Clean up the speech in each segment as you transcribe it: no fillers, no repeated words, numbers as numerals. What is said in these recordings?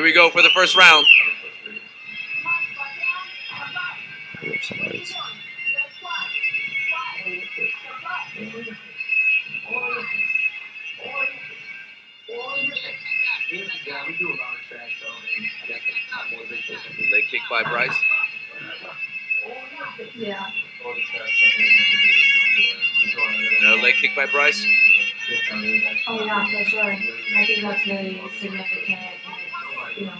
we go for the first round. Leg kick by Bryce. Yeah. Another leg kick by Bryce. Oh yeah, for sure. I think that's really significant. You know,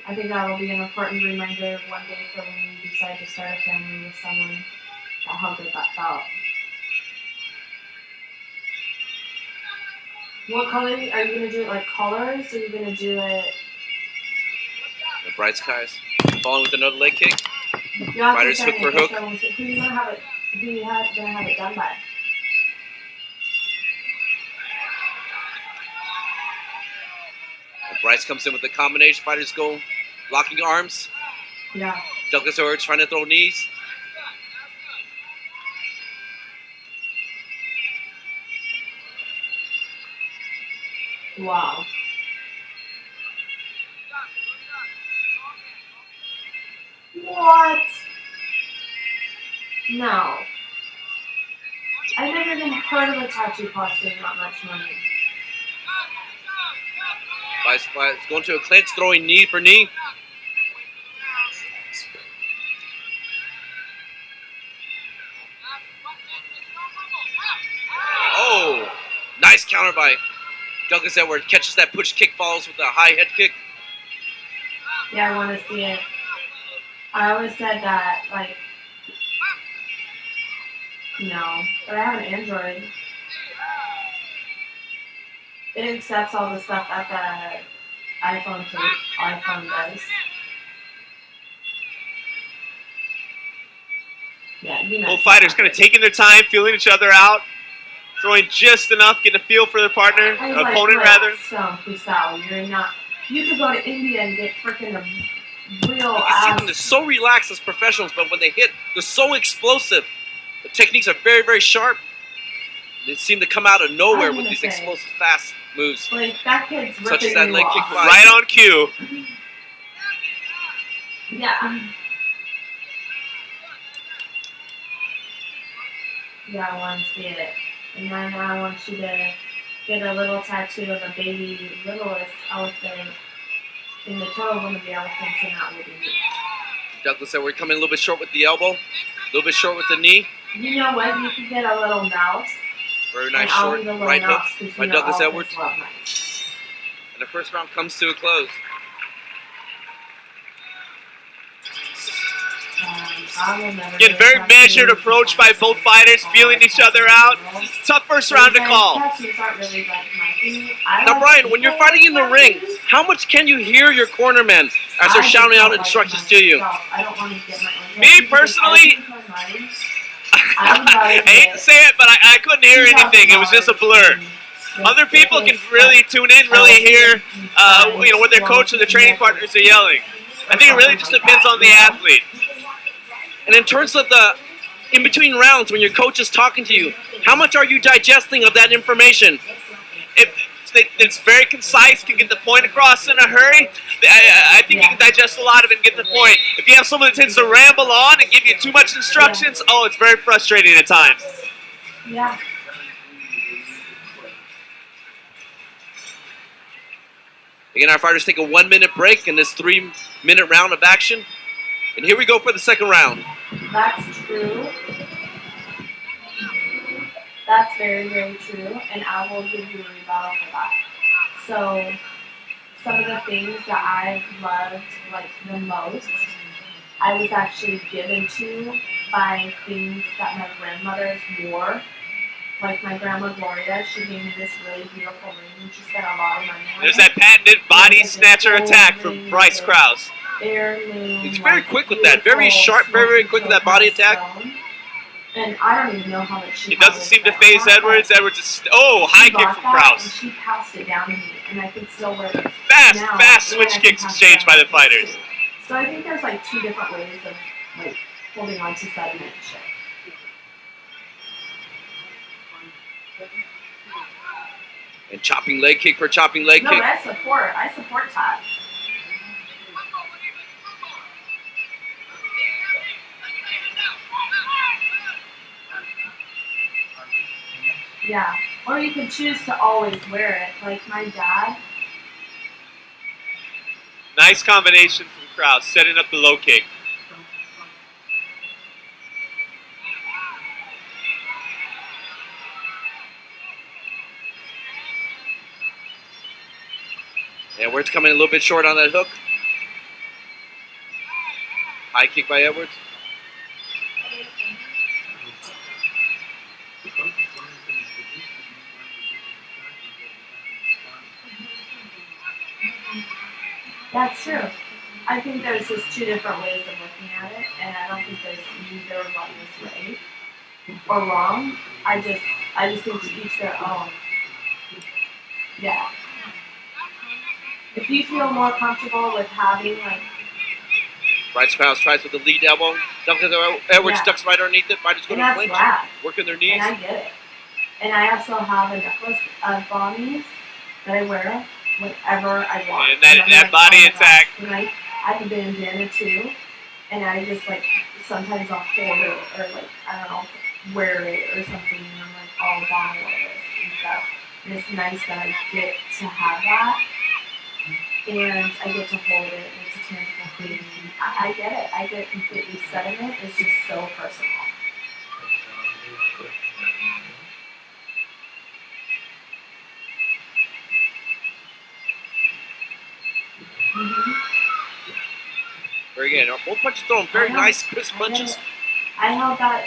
I think that will be an important reminder one day for when you decide to start a family with someone, that how good that felt. What color are you gonna do it? Like colors? Or are you gonna do it? The Bryce guys following with another leg kick. Yeah, Fighters hook for hook. Who you gonna have it? Who you gonna have it done by? And Bryce comes in with the combination. Fighters go locking arms. Yeah. Douglas Edwards trying to throw knees. Wow. What? No. I've never even heard of a tattoo costing that much money. Bryce going to a clinch, throwing knee for knee. Oh, nice counter by Douglas Edwards. Catches that push kick, follows with a high head kick. Yeah, I want to see it. I always said that, like, no, but I have an Android. It accepts all the stuff that the iPhone does. Yeah, you know. Both fighters kind of taking their time, feeling each other out, throwing just enough, getting a feel for their partner, opponent rather. You could go to India and get freaking a real You can see them, they're so relaxed as professionals, but when they hit, they're so explosive. The techniques are very, very sharp. They seem to come out of nowhere with these explosive, fast moves. Like, that kid's ripping such as that you leg kick off. by. Right on cue. Yeah. Yeah, I want to see it. And then I want you to get a little tattoo of a baby littlest elephant in the toe of one of the elephants, and that will be me. Douglas said we're coming a little bit short with the elbow, a little bit short with the knee. You know what? You could get a little mouse. Very nice short right hook by Douglas Edwards. Nice. And the first round comes to a close. Getting very measured approach by both fighters, feeling each other out. Tough first round to call. Now, Brian, when you're fighting in the ring, how much can you hear your cornermen as they're shouting out instructions to you? Me personally, I hate to say it, but I couldn't hear anything. It was just a blur. Other people can really tune in, really hear, what their coach or their training partners are yelling. I think it really just depends on the athlete. And in terms of the in-between rounds, when your coach is talking to you, how much are you digesting of that information? It's very concise, can get the point across in a hurry. I think you can digest a lot of it and get the point. If you have someone that tends to ramble on and give you too much instructions, it's very frustrating at times. Yeah. Again, our fighters take a 1-minute break in this 3-minute round of action. And here we go for the second round. That's true. That's very, very true. And I will give you a rebuttal for that. So, some of the things that I've loved, like, the most, I was actually given to by things that my grandmothers wore. Like my grandma Gloria, she gave me this really beautiful ring. She spent a lot of money on it. There's that patented body snatcher attack from Bryce Krause. He's very quick with that. Very sharp, very, very quick with that body attack. And I don't even know how much she He doesn't seem to phase Edwards. Edwards is... high kick from Krause. She passed it down to me, and I could still wear it. Fast switch kicks exchanged by the fighters. So I think there's like 2 different ways of like holding on to sediment and shit. And chopping leg kick for chopping leg kick. No, I support that. Yeah. Or you could choose to always wear it. Like my dad. Nice combination from Krause, setting up the low kick. Yeah, Edwards coming a little bit short on that hook. High kick by Edwards. That's true. I think there's just two different ways of looking at it, and I don't think there's neither one is right or wrong. I just think to each their own. Yeah. If you feel more comfortable with having like Bryce Krause tries with the lead elbow. Edwards ducks right underneath it. Might just go to clinch. Working their knees. And I get it. And I also have a necklace of bombies that I wear whenever I want. And that body attack. And I have a bandana too. And I just like, sometimes I'll hold it or like, I don't know, wear it or something. And I'm like, oh, bomb wear this and stuff. And it's nice that I get to have that. And I get to hold it. And it's a tangible thing. I get it. I get completely sentiment. It's just so personal. Mm-hmm. Very good. Both punches throwing very nice, crisp punches. I held that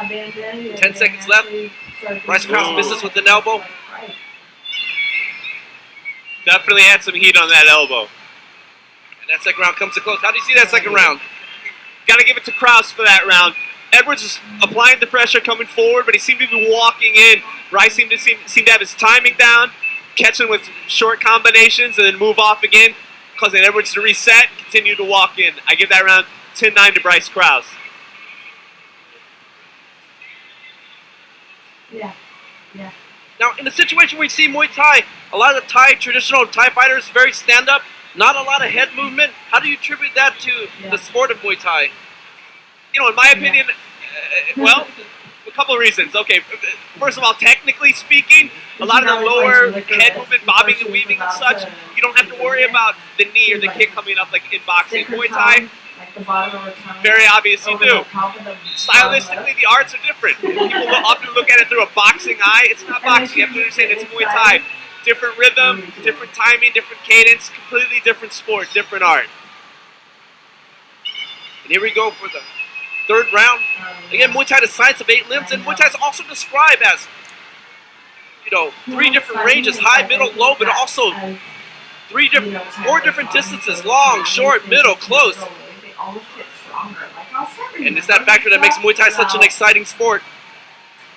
bandana. 10 seconds left. Bryce Krause misses with an elbow. Definitely had some heat on that elbow. And that second round comes to close. How do you see that second round? Got to give it to Krause for that round. Edwards is applying the pressure coming forward, but he seemed to be walking in. Bryce seemed to have his timing down, catching with short combinations, and then move off again, causing Edwards to reset, continue to walk in. I give that round 10-9 to Bryce Krause. Yeah. Now, in a situation where you see Muay Thai, a lot of the traditional Thai fighters, very stand-up, not a lot of head movement. How do you attribute that to the sport of Muay Thai? You know, in my opinion, well, a couple of reasons. Okay, first of all, technically speaking, a lot of the lower head movement, bobbing and weaving and such, you don't have to worry about the knee or the kick coming up like in boxing. Muay Thai, very obvious you do. Stylistically, the arts are different. People will often look at it through a boxing eye. It's not boxing. You have to understand it's Muay Thai. Different rhythm, different timing, different cadence, completely different sport, different art. And here we go for the third round. Again, Muay Thai, the science of 8 limbs, and Muay Thai is also described as, you know, 3 different ranges, high, middle, low, but also 4 different distances, long, short, middle, close. And it's that factor that makes Muay Thai such an exciting sport.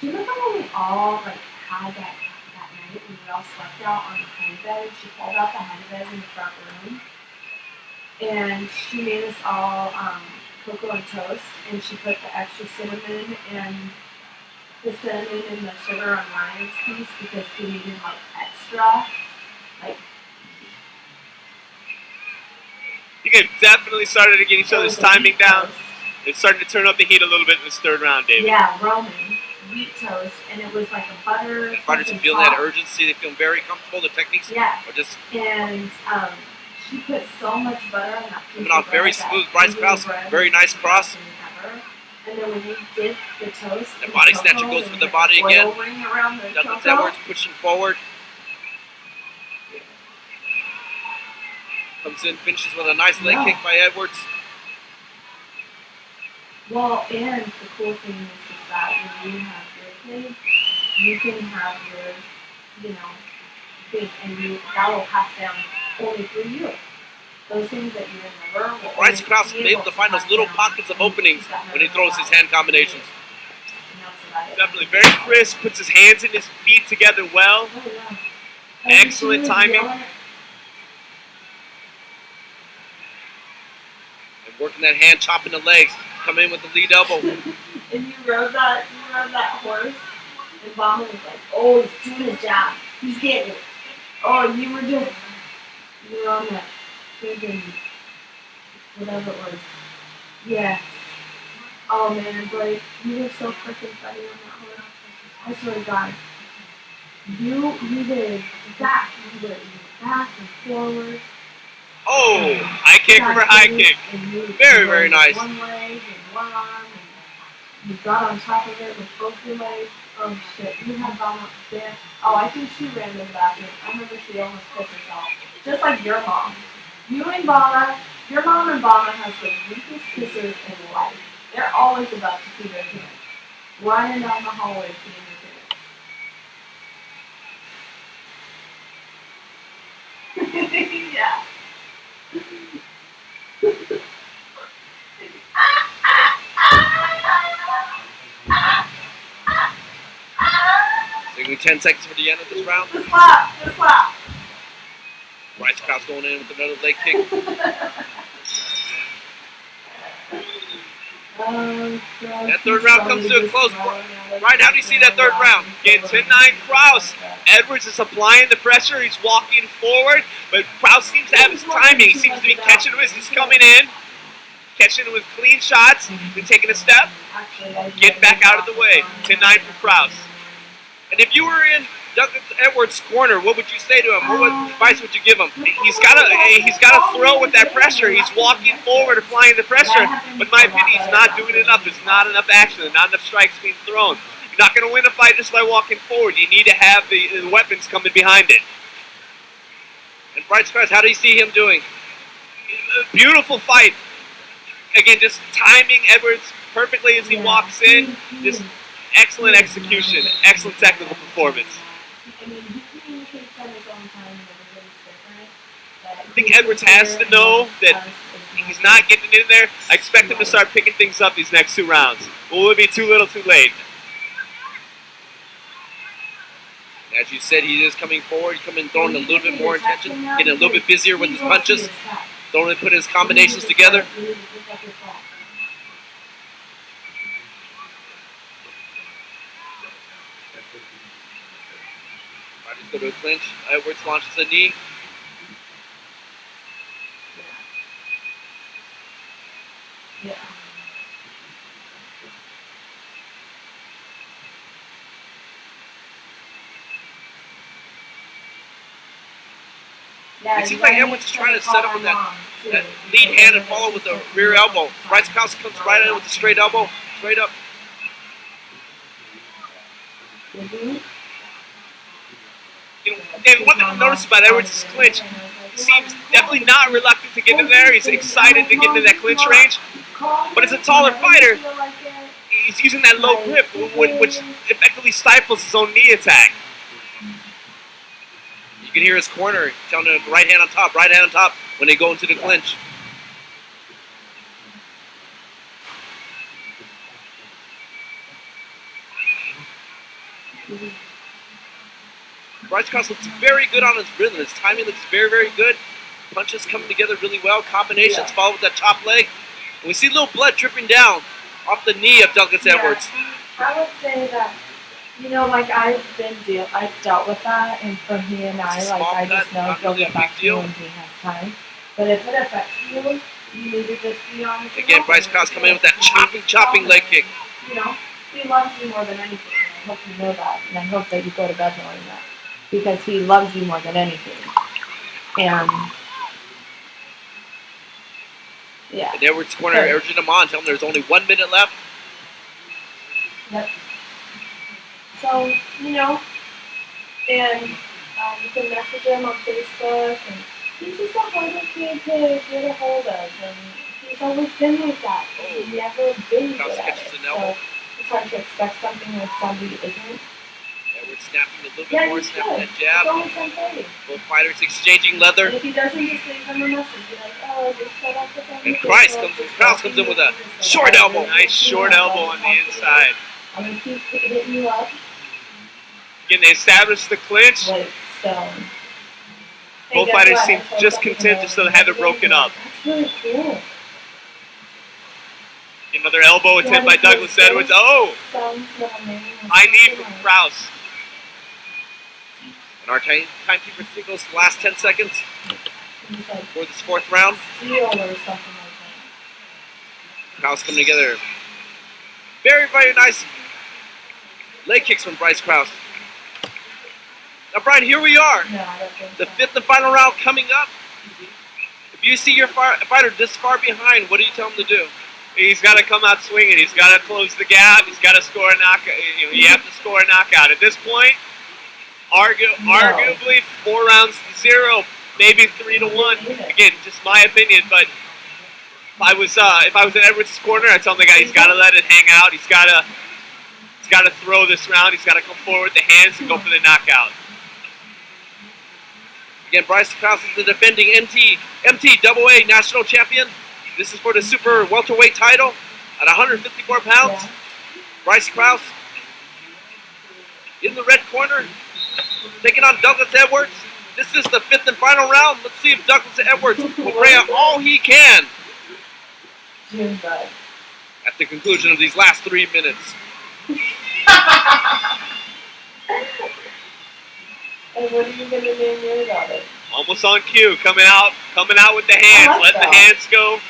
Do you remember when we all like had that night when we all slept out on the honey bed? She pulled out the honey bed in the front room, and she made us all cocoa and toast, and she put the extra cinnamon and the sugar on Ryan's piece because he needed like extra, like. You guys definitely started to get each other's timing down. It started to turn up the heat a little bit in this third round, David. Yeah, Roman wheat toast, and it was like a butter. The fighters are feeling that urgency. They feel very comfortable. The techniques are just. And she put so much butter on that piece. Coming off very smooth. Bryce Krause, very nice cross. And then when you dip the toast, the body snatcher goes for the body again. Douglas Edwards pushing forward. Comes in, finishes with a nice leg kick by Edwards. Well, and the cool thing is that when you have your kids, you can have yours, you know, big, and that will pass down only through you. Those things that you remember. Bryce Krause is able to find those little pockets of openings when he throws his hand combinations. Definitely very crisp, puts his hands and his feet together well. Excellent timing. And working that hand, chopping the legs, come in with the lead elbow. And you rode that horse, and Mama was like, oh, he's doing his job. He's getting it. Oh, you were on that friggin' whatever it was. Yes. Oh man, Blake, you were so freaking funny on that horse. I swear to God. You did back, you were back and forward. Oh, high kick for high kick. Very, very nice. One leg and one arm, and you got on top of it with both your legs. Oh shit, you had gone up there. Oh, I think she ran to the bathroom. I remember she almost pissed herself. Just like your mom. You and Bana, your mom and Bana has the weakest kissers in life. They're always about to pee their pants. Running down the hallway peeing their pants. Yeah. So give me 10 seconds for the end of this round. Just slap. Bryce Krause going in with another leg kick. That third round comes to a close. Right, how do you see that third round? Again, 10-9 Krause. Edwards is applying the pressure. He's walking forward, but Krause seems to have his timing. He seems to be catching him as he's coming in, catching him with clean shots, then taking a step, getting back out of the way. 10-9 for Krause. And if you were in Douglas Edwards' corner, what would you say to him? What advice would you give him? He's got to throw with that pressure. He's walking forward, applying the pressure. But in my opinion, he's not doing enough. There's not enough action. There's not enough strikes being thrown. You're not going to win a fight just by walking forward. You need to have the weapons coming behind it. And Bryce Krause, how do you see him doing? A beautiful fight. Again, just timing Edwards perfectly as he walks in. Just excellent execution. Excellent technical performance. I mean, he communicates at his own time and everybody's different. I think Edwards has to know that he's not getting in there. I expect him to start picking things up these next 2 rounds. Will it be too little too late? As you said, he is coming forward, coming throwing a little bit more attention, getting a little bit busier with his punches, throwing put his combinations together. Go to a clinch. Edwards launches a knee. Yeah. It seems like Edwards is trying to set up with that lead hand and follow with the rear elbow. Bryce Krause comes right in with the straight elbow, straight up. You know, and one thing I've noticed about Edwards' clinch, he seems definitely not reluctant to get in there. He's excited to get into that clinch range. But as a taller fighter, he's using that low grip, which effectively stifles his own knee attack. You can hear his corner telling him right hand on top when they go into the clinch. Bryce Krause looks very good on his rhythm. His timing looks very, very good. Punches coming together really well. Combinations follow with that top leg. And we see a little blood dripping down off the knee of Douglas Edwards. I would say that, you know, like I've dealt with that, and for me and I just know he'll get back to you when he has time. But if it affects you, you need to just be honest. Again, Bryce Krause coming in with that chopping leg kick. You know, he loves you more than anything. I hope you know that, and I hope that you go to bed knowing that. Because he loves you more than anything. And yeah. In Edwards' corner, urging him on, telling him there's only 1 minute left. Yep. So, you know, and you can message him on Facebook, and he's just a harder kid to get a hold of, and he's always been like that. He's never been good at it. So it's hard to expect something when somebody isn't. Edwards snapping a little bit more, snapping that jab. It's only 10:30. Both fighters exchanging leather. And if he doesn't, just leave him a message. Be like, oh, just cut off the phone. And Krause comes in with a short elbow. Nice short elbow on the inside. I'm going to keep hitting you up. Again, they establish the clinch. But it's stone. Both fighters seem just content just to have it broken up. That's really cool. Another elbow attempt by Douglas Edwards. Oh! High knee from Krause. And our timekeeper signals the last 10 seconds for this 4th round. Krause coming together. Very, very nice leg kicks from Bryce Krause. Now, Brian, here we are. No, I don't think The so. fifth and final round coming up. If you see your fighter this far behind, what do you tell him to do? He's got to come out swinging. He's got to close the gap. He's got to score a knockout. You have to score a knockout. At this point, arguably 4 rounds to 0, maybe 3 to 1. Again, just my opinion. But if I was in Edwards' corner, I'd tell him the guy he's got to let it hang out. He's got to throw this round. He's got to come forward with the hands and go for the knockout. Again, Bryce Krause is the defending MTAA national champion. This is for the super welterweight title at 154 pounds. Yeah. Bryce Krause in the red corner, taking on Douglas Edwards. This is the fifth and final round. Let's see if Douglas Edwards will bring out all he can June bud. at the conclusion of these last 3 minutes. And what are you gonna name your daughter? Almost on cue, coming out with the hands, I like letting the that. hands go.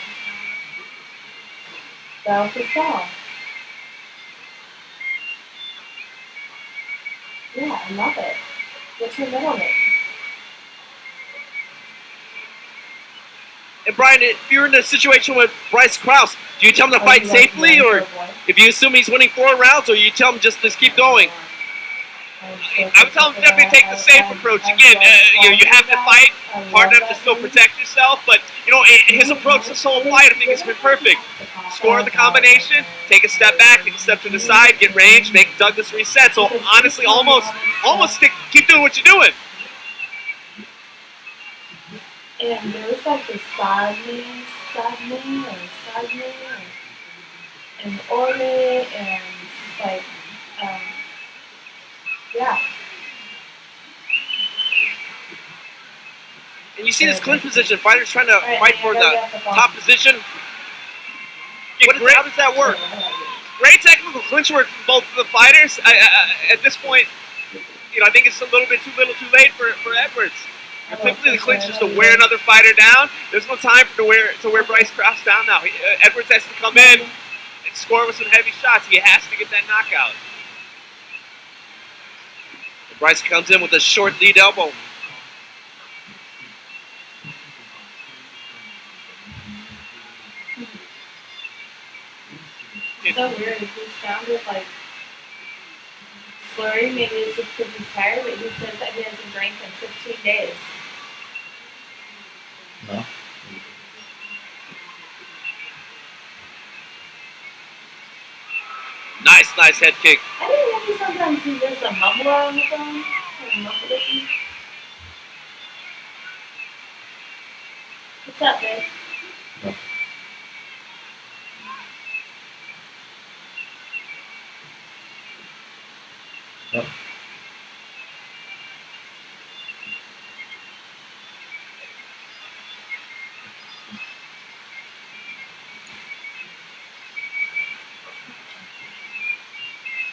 Belle Crystal. Yeah, I love it. What's her middle name? And Brian, if you're in a situation with Bryce Krause, do you tell him to fight safely, or if you assume he's winning 4 rounds, or you tell him just to keep going? I would tell him definitely take the safe approach. Again, you have to fight hard enough to still protect yourself, but his approach this whole fight, I think, has been perfect. Score the combination, take a step back, take a step to the side, get range, make Douglas reset. So honestly, almost keep doing what you're doing. And there was like the Sadney, and Orle, and like, yeah. And you see this clinch position, fighters trying to fight for the top position. How does that work? Great technical clinch work from both of the fighters. At this point, I think it's a little bit too little too late for Edwards. Typically, the clinch is to wear another fighter down. There's no time to wear Bryce Krause down now. Edwards has to come in and score with some heavy shots. He has to get that knockout. Bryce comes in with a short lead elbow. It's so weird. He sounded like slurry. Maybe it's just because he's tired, but he says that he hasn't drank in 15 days. No. Nice head kick. I think maybe sometimes he does a mumbler on the phone. Like mumbling. What's up, babe? No.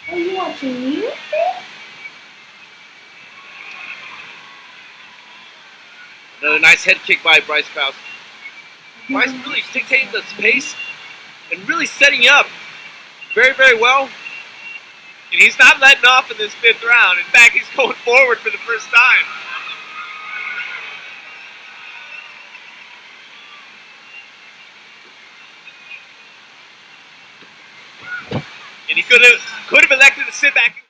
Are you watching me? Another nice head kick by Bryce Krause. Bryce really dictating the pace and really setting you up very, very well. And he's not letting off in this 5th round. In fact, he's going forward for the first time. And he could have elected to sit back.